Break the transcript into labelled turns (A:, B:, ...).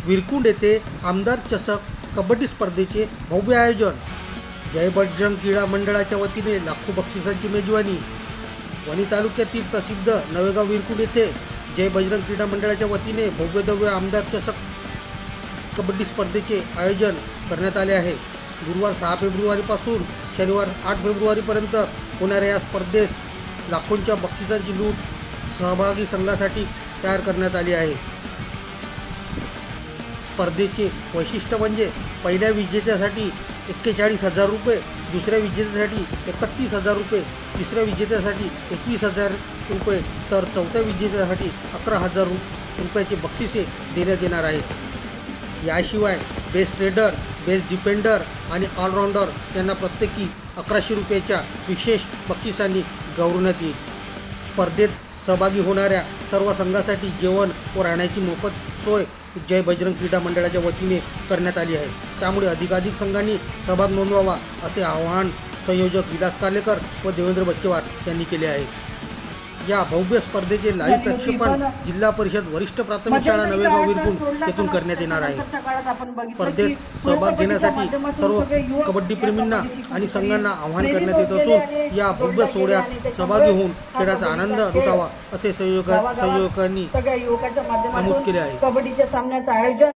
A: विरकुंड येथे आमदार चषक कबड्डी स्पर्धेचे भव्य आयोजन। जय बजरंग क्रीडा मंडळाच्या वतीने लाखो बक्षिसांची मेजवानी। वणी तालुक्यातील प्रसिद्ध नवेगाव विरकुंड येथे जय बजरंग क्रीडा मंडळाच्या वतीने भव्य आमदार चषक कबड्डी स्पर्धेचे आयोजन करण्यात आले आहे। गुरुवार 6 फेब्रुवारीपासून शनिवार 8 फेब्रुवारीपर्यंत होणाऱ्या या स्पर्धेस लाखोंच्या बक्षिसांची लूट सहभागी संघासाठी तयार करण्यात आली आहे। स्पर्धेचे वैशिष्ट्य म्हणजे पहिल्या विजेत्यासाठी 41,000 रुपये, दुसऱ्या विजेत्यासाठी 31,000 रुपये, तिसऱ्या विजेत्यासाठी 21,000 रुपये तर चौथ्या विजेत्यासाठी 11,000 रुपयाचे बक्षिसे देण्यात येणार आहेत। याशिवाय बेस्ट रेडर, बेस्ट डिफेंडर आणि ऑलराऊंडर यांना प्रत्येकी 1100 रुपयाच्या विशेष बक्षिसांनी गौरवण्यात येईल। स्पर्धेत सहभागी होणाऱ्या सर्व संघासाठी जेवण व राहण्याची मोफत सोय जय बजरंग क्रीडा मंडळाच्या वतीने करण्यात आली आहे। त्यामुळे अधिकाधिक संघांनी सहभाग नोंदवावा असे आवाहन संयोजक विलास कालेकर व देवेंद्र बच्चेवार यांनी केले आहे। या भव्य स्पर्धेचे लाईव्ह प्रक्षेपण जिल्हा परिषद वरिष्ठ प्राथमिक शाळा नवेगाव विरकुंड येथून करण्यात येणार आहे। स्पर्धेत सहभाग घेण्यासाठी सर्व कबड्डी प्रेमींना आणि संघांना आवाहन करण्यात येत असून या भव्य सोहळ्यात सहभागी होऊन खेळाचा आनंद लुटावा असे संयोजकांनी नमूद केले आहे।
B: कबड्डीच्या सामन्याचं आयोजन